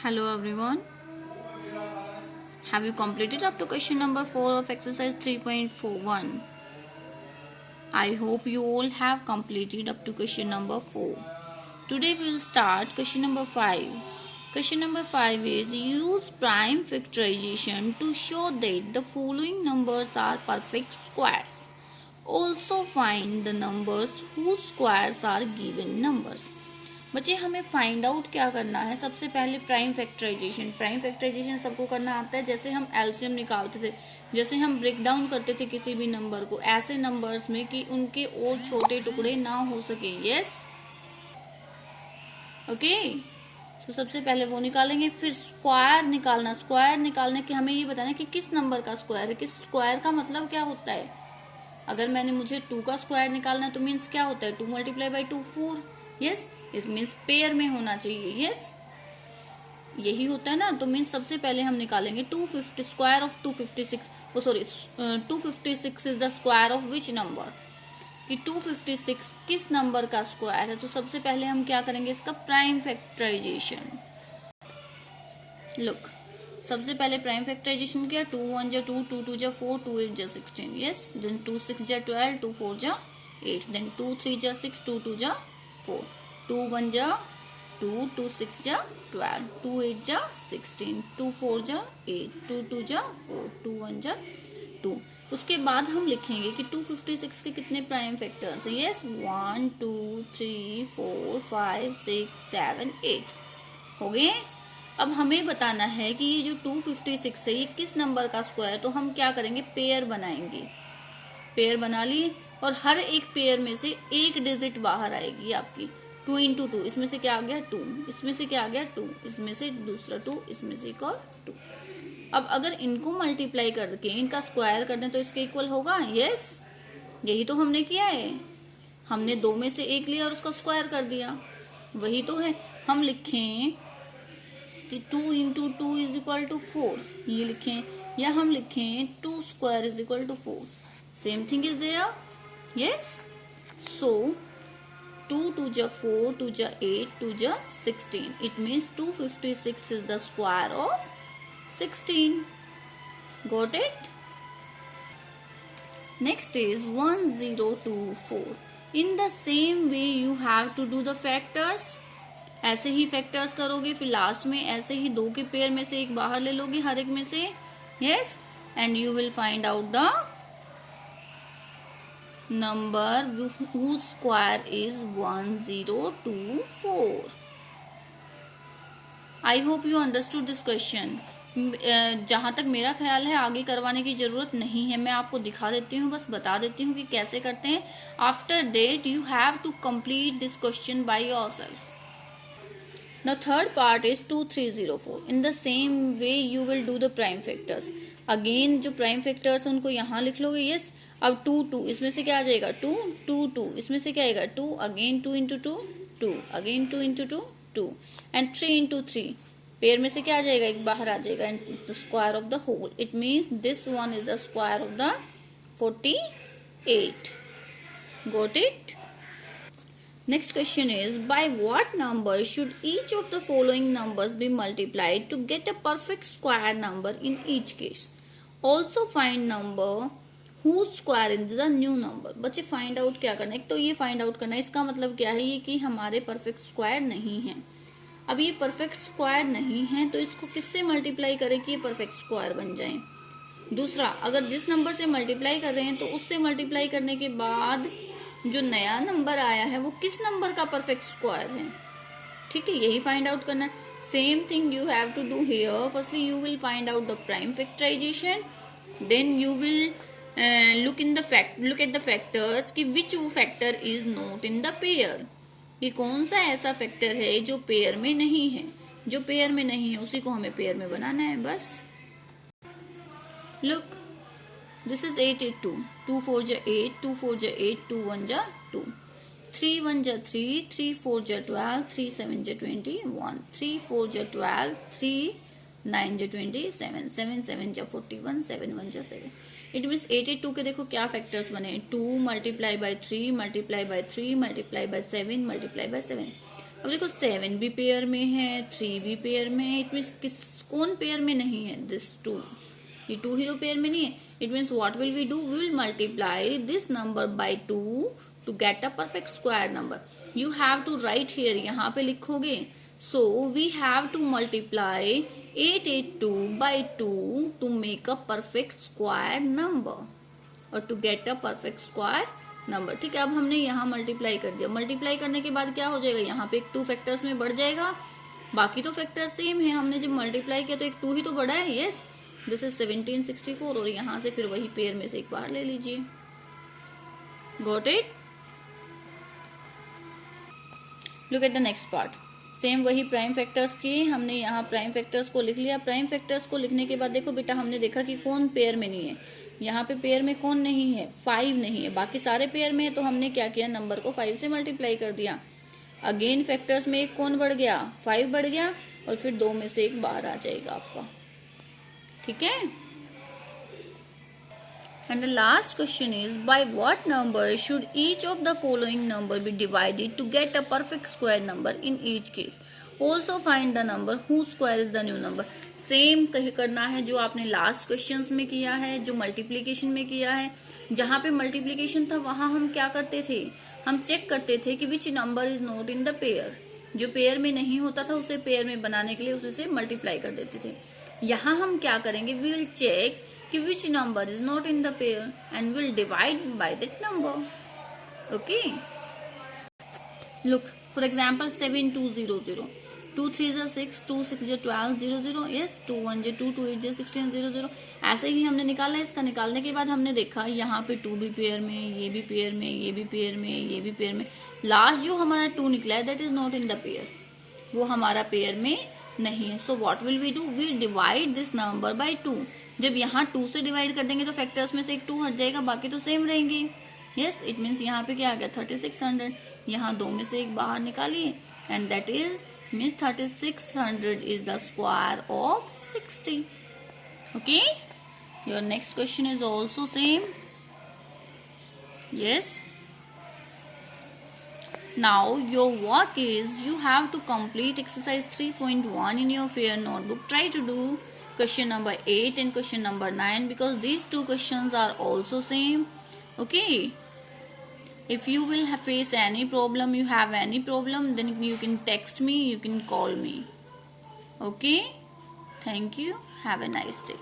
Hello everyone. Have you completed up to question number 4 of exercise 3.41? I hope you all have completed up to question number 4. Today we will start question number 5. Question number 5 is use prime factorization to show that the following numbers are perfect squares. Also find the numbers whose squares are given numbers. बच्चे हमें find out क्या करना है। सबसे पहले prime factorisation सबको करना आता है। जैसे हम एलसीएम निकालते थे, जैसे हम ब्रेक डाउन करते थे किसी भी नंबर को ऐसे नंबर्स में कि उनके और छोटे टुकड़े ना हो सके। यस ओके, तो सबसे पहले वो निकालेंगे, फिर स्क्वायर निकालने के हमें ये बताना कि किस नंबर का स्क्वायर है। किस स्क्वायर का मतलब क्या होता है। अगर मुझे 2 का स्क्वायर निकालना है तो मीन्स क्या होता है 2 मल्टीप्लाई बाई 2 4। यस, इस मीन्स पेयर में होना चाहिए। यस यही होता है ना। तो मीन्स सबसे पहले हम निकालेंगे 250 square of 256। 256 is the square of which number, कि 256 किस नंबर का स्क्वायर है। तो सबसे पहले हम क्या करेंगे, इसका प्राइम फैक्टराइजेशन। लुक, सबसे पहले प्राइम फैक्टराइजेशन किया। 2 1 जा 2, 2 2 जा 4, 2 8 जा 16। यस, देन 2 6 जा 12, 2 4 जा 8, देन 2 3 जा 6, 2 2 जा 4, 2 1 जा 2, 2 6 जा 12, 2 8 जा 16, 2 4 जा 8, 2 2 जा 4, 2 1 जा 2। उसके बाद हम लिखेंगे कि 256 के कितने प्राइम फैक्टर्स हैं। यस, 1 2 3 4 5 6 7 8 हो गए। अब हमें बताना है कि ये जो 256 है ये किस नंबर का स्क्वायर है। तो हम क्या करेंगे, पेयर बनाएंगे। पेयर बना लिए और हर एक पेयर में से एक डिजिट बाहर आएगी आपकी। 2 इंटू 2, इसमें से क्या आ गया 2, इसमें से क्या आ गया 2, इसमें से दूसरा 2, इसमें से एक और 2। अब अगर इनको मल्टीप्लाई करके इनका स्क्वायर कर दें तो इसके इक्वल होगा। यस, यही तो हमने किया है। हमने 2 में से एक लिया और उसका स्क्वायर कर दिया, वही तो है। हम लिखें कि 2 इंटू 2 इज इक्वल टू 4, ये लिखें, या हम लिखें 2 square is equal to 4। Same thing is there. Yes, so 2 2 जा 4, 2 जा 8, 2 जा 16। It means 256 is the square of 16. Got it? Next is 1024. In the same way you have to do the factors. ऐसे ही factors करोगे, फिर last में ऐसे ही 2 के pair में से एक बाहर ले लोगे हर एक में से। Yes, and you will find out the number whose square is 1024. I hope you understood this question. जहां तक मेरा ख्याल है आगे करवाने की जरूरत नहीं है, मैं आपको दिखा देती हूँ, बस बता देती हूँ कि कैसे करते हैं। After that you have to complete this question by yourself. The third part is 2304. In the same way you will do the prime factors. Again जो prime factors उनको यहाँ लिख लोगे। यस, अब 2 2, इसमें से क्या आ जाएगा 2 2 2, इसमें से क्या आएगा 2, again 2 into 2 2, again 2 into 2 2, and 3 into 3। Pair में से क्या आ जाएगा, एक बाहर आ जाएगा, and the square of the whole. It means this one is the square of the 48. Got it? Next question is, by what number should each of the following numbers be multiplied to get a perfect square number in each case? Also find number whose square is the new number. बच्चे find out क्या करना है, एक तो ये find out करना है, इसका मतलब क्या है, ये कि हमारे परफेक्ट स्क्वायर नहीं है। अब ये परफेक्ट स्क्वायर नहीं है तो इसको किससे मल्टीप्लाई करें कि ये परफेक्ट स्क्वायर बन जाए। दूसरा, अगर जिस नंबर से मल्टीप्लाई कर रहे हैं तो उससे मल्टीप्लाई करने के बाद जो नया नंबर आया है वो किस नंबर का परफेक्ट स्क्वायर है। ठीक है, यही फाइंड आउट करना है। Same thing you have to do here. Firstly you will find out the prime factorization, then you will look at the factors कि which factor is not in the pair, कि कौन सा ऐसा factor है जो pair में नहीं है। जो पेयर में नहीं है उसी को हमें पेयर में बनाना है बस। Look, this is 8 8 2, 2 4 ja 8, 2 4 ja 8, 2 1 ja 2, 3 1 ja 3, 3 4 ja 12, 3 7 ja 21, 3 4 ja 12, 3 9 ja 27, 7 7 ja 41, 7 1 ja 7। It means 8 8 2 के देखो क्या फैक्टर्स बने, 2 multiply by 3 multiply by 3 multiply by 7 multiply by 7। अब देखो 7 भी पेयर में है, 3 भी पेयर में है, इट मीन्स कौन पेयर में नहीं है? दिस 2, ये 2 ही तो पेयर में नहीं है. It means what will we do? We will multiply this number by 2 to get a perfect square number. You have to write here, यहाँ पे लिखोगे. So we have to multiply 882 by 2 to make a perfect square number और to get a perfect square number. ठीक है, अब हमने यहाँ multiply कर दिया. मल्टीप्लाई करने के बाद क्या हो जाएगा? यहाँ पे एक 2 फैक्टर्स में बढ़ जाएगा, बाकी तो फैक्टर सेम है. हमने जब मल्टीप्लाई किया तो एक 2 ही तो बढ़ा है. यस, दिस इज 1764 और यहाँ से फिर वही पेयर में से एक बार ले लीजिए. Got it? Look at the next part. Same वही प्राइम फैक्टर्स की, हमने यहाँ प्राइम फैक्टर्स को लिख लिया. प्राइम फैक्टर्स को लिखने के बाद देखो बेटा, हमने देखा कि कौन पेयर में नहीं है. यहाँ पे पेयर में कौन नहीं है? 5 नहीं है, बाकी सारे पेयर में है. तो हमने क्या किया? नंबर को 5 से मल्टीप्लाई कर दिया. अगेन फैक्टर्स में एक कौन बढ़ गया? 5 बढ़ गया और फिर 2 में से एक बाहर आ जाएगा आपका. ठीक है. And the last question is, by what number should each of the following number be divided to get a perfect square number in each case? Also find the number whose square is the new number. Same करना है जो आपने last questions में किया है, जो multiplication में किया है. जहां पे मल्टीप्लीकेशन था वहां हम क्या करते थे? हम चेक करते थे कि which number is not in the pair. जो पेयर में नहीं होता था उसे पेयर में बनाने के लिए उसे मल्टीप्लाई कर देते थे. यहाँ हम क्या करेंगे? वी विल चेक कि which number is not in the pair and will divide by that number. Okay. Look, for example, 7200. 2 3 is 6, 2 6 is 12, 00. Yes, 2 1 is 2, 2 8 is 16, 00. ऐसे ही हमने निकाला. इसका निकालने के बाद हमने देखा यहाँ पे 2 भी पेयर में, ये भी पेयर में, ये भी पेयर में, ये भी पेयर में. लास्ट जो हमारा 2 निकला है that is not in the pair, वो हमारा पेयर में नहीं है. So what will we do? We divide this number by 2. जब यहाँ 2 से डिवाइड कर देंगे तो फैक्टर्स में से एक 2 हट जाएगा, बाकी तो सेम रहेंगे. यस, इट मीन्स यहाँ पे क्या आ गया? 3600. यहाँ 2 में से एक बाहर निकालिए and that is means 3600 is the square of 60. Okay, your next question is also same. Yes, now your work is you have to complete exercise 3.1 in your fair notebook. Try to do question number 8 and question number 9 because these two questions are also same. Okay, if you will face any problem, you have any problem, then you can text me, you can call me. Okay, thank you, have a nice day.